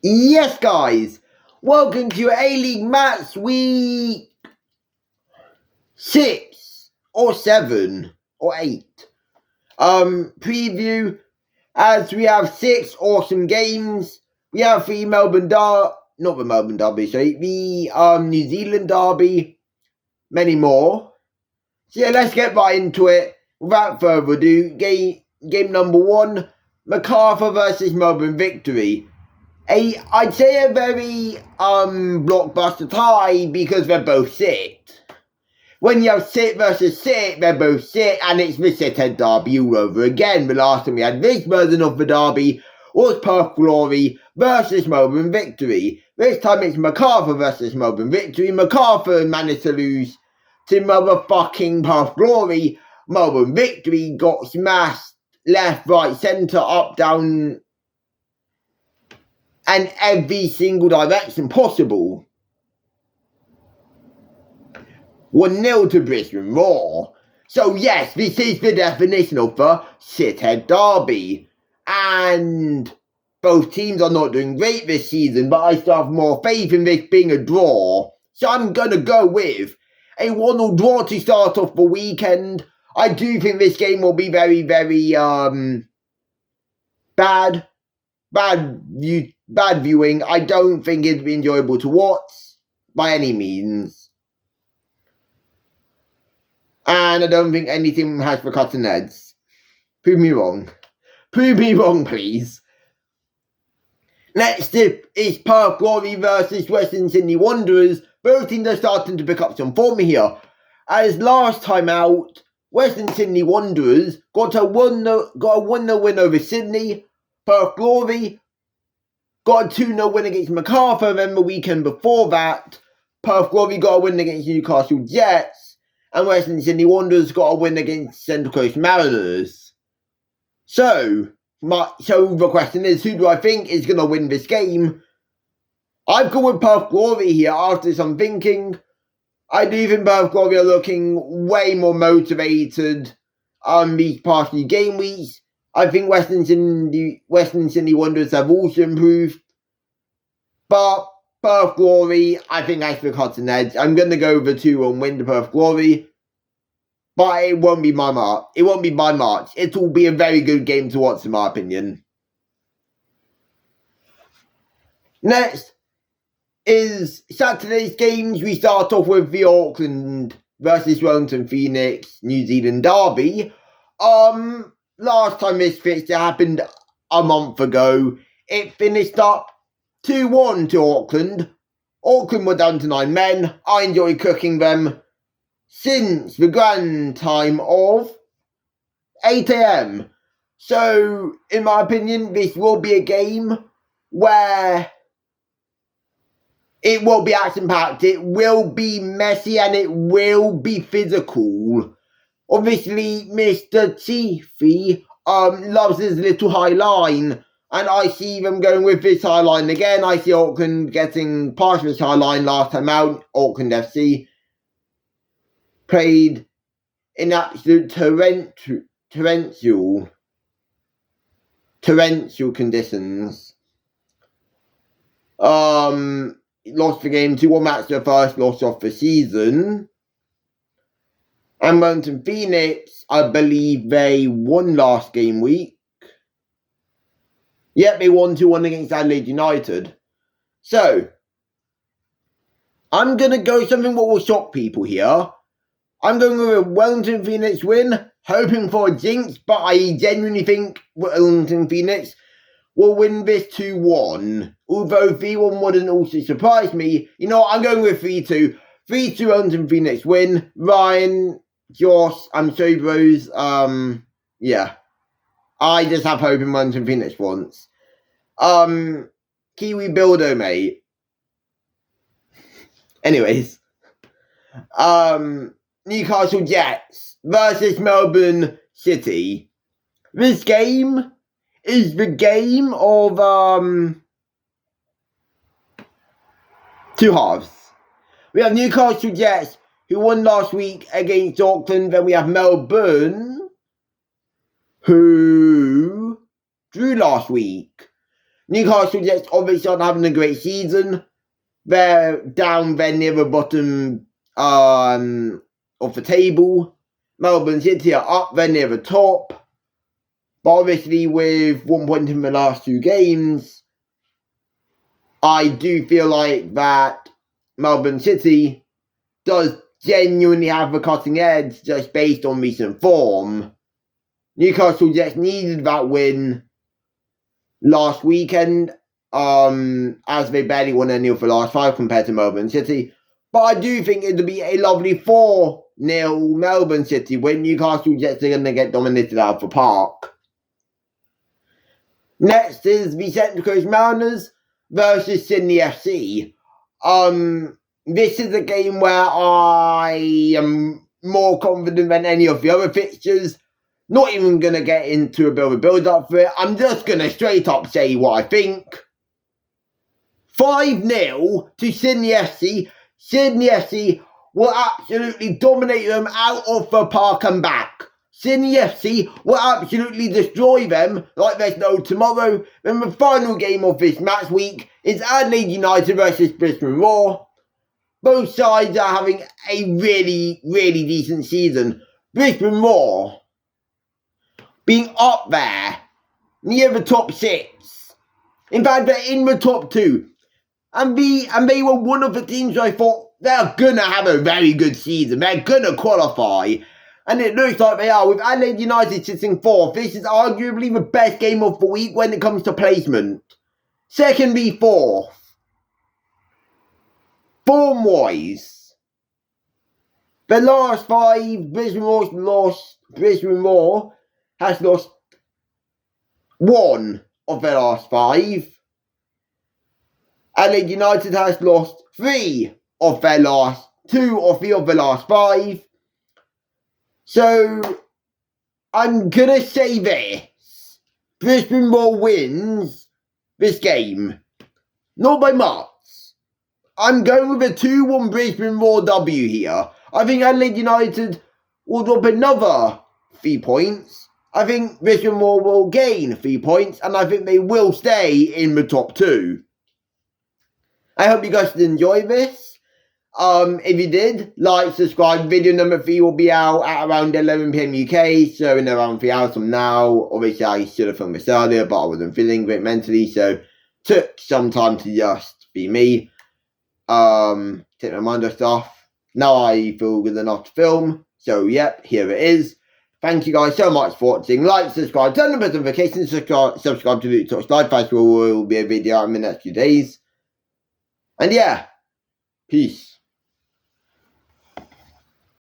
Yes, guys, welcome to A-League match week 6 or 7 or 8 preview, as we have 6 awesome games. We have the New Zealand derby, many more. So yeah, let's get right into it. Without further ado, game number 1, MacArthur versus Melbourne victory. I'd say a very blockbuster tie because they're both sit. When you have sit versus sit, they're both sit, and it's the sit-head derby all over again. The last time we had this version of the derby was Perth Glory versus Melbourne victory. This time it's MacArthur versus Melbourne victory. MacArthur managed to lose to motherfucking Perth Glory. Melbourne victory got smashed left, right, centre, up, down, and every single direction possible. 1-0 to Brisbane Roar. So yes, this is the definition of the shithead derby. And both teams are not doing great this season, but I still have more faith in this being a draw. So I'm going to go with a 1-1 draw to start off the weekend. I do think this game will be very, very bad viewing. I don't think it'd be enjoyable to watch by any means. And I don't think anything has the cutting edge. Prove me wrong. Prove me wrong, please. Next up is Perth Glory versus Western Sydney Wanderers. Both teams are starting to pick up some form here. As last time out, Western Sydney Wanderers got a 1-0 win over Sydney. Perth Glory got a 2-0 win against MacArthur. Then the weekend before that, Perth Glory got a win against Newcastle Jets. And Western Sydney Wanderers got a win against Central Coast Mariners. So the question is, who do I think is going to win this game? I've gone with Perth Glory here after some thinking. I do think Perth Glory are looking way more motivated these past few game weeks. I think Western Sydney Wanderers have also improved. But Perth Glory, I think has the cutting edge. I'm going to go with a 2-1 win to Perth Glory. But it won't be my mark. It won't be by March. It will be a very good game to watch, in my opinion. Next is Saturday's games. We start off with the Auckland versus Wellington Phoenix New Zealand derby. Last time this fixture happened a month ago. It finished up 2-1 to Auckland. Auckland were down to 9 men. I enjoy cooking them since the grand time of 8 AM. So, in my opinion, this will be a game where it will be action-packed, it will be messy, and it will be physical. Obviously, Mr. Chiefy loves his little high line, and I see them going with this high line again. I see Auckland getting past this high line last time out. Auckland FC played in absolute torrential conditions. Lost the game 2-1 match, their first loss of the season. And Wellington Phoenix, I believe they won last game week. Yep, they won 2-1 against Adelaide United. So, I'm going to go something what will shock people here. I'm going with a Wellington Phoenix win, hoping for a jinx, but I genuinely think Wellington Phoenix will win this 2-1. Although 3-1 wouldn't also surprise me. You know what, I'm going with 3-2. 3-2 Wellington Phoenix win. Ryan, Josh, I'm sorry bros. Yeah. I just have hope in Wellington Phoenix once. Kiwi Buildo, mate. Anyways. Newcastle Jets versus Melbourne City. This game is the game of two halves. We have Newcastle Jets, who won last week against Auckland. Then we have Melbourne, who drew last week. Newcastle Jets obviously aren't having a great season. They're down, they're near the bottom of the table. Melbourne City are up, they're near the top. But obviously with 1 point in the last 2 games, I do feel like that Melbourne City does genuinely have the cutting edge just based on recent form. Newcastle Jets needed that win last weekend, as they barely won any of the last 5 compared to Melbourne City. But I do think it'll be a lovely 4-0 Melbourne City win. Newcastle Jets are going to get dominated out of the park. Next is the Central Coast Mariners versus Sydney FC. This is a game where I am more confident than any of the other fixtures. Not even going to get into a bit of a build-up for it. I'm just going to straight up say what I think. 5-0 to Sydney FC. Sydney FC will absolutely dominate them out of the park and back. Sydney FC will absolutely destroy them like there's no tomorrow. Then the final game of this match week is Adelaide United versus Brisbane Roar. Both sides are having a really, really decent season. Brisbane Roar being up there, near the top 6. In fact, they're in the top 2. And they were one of the teams I thought they're going to have a very good season. They're going to qualify. And it looks like they are. With Adelaide United sitting 4th, this is arguably the best game of the week when it comes to placement. Second v 4th. Form-wise, the last 5, Brisbane Roar has lost 1 of their last 5. Adelaide United has lost 2 of their last 5. So, I'm going to say this. Brisbane Roar wins this game. Not by much. I'm going with a 2-1 Brisbane Roar W here. I think Adelaide United will drop another 3 points. I think Brisbane Roar will gain 3 points. And I think they will stay in the top 2. I hope you guys did enjoy this. If you did, like, subscribe. Video number 3 will be out at around 11 PM UK. So in around 3 hours from now. Obviously I should have filmed this earlier, but I wasn't feeling great mentally. So took some time to just be me. Take my mind off stuff. Now I feel good enough to film. So yep, here it is. Thank you guys so much for watching. Like, subscribe, turn on the notifications, subscribe to the Talks Live Festival. Will be a video out in the next few days. And yeah, peace.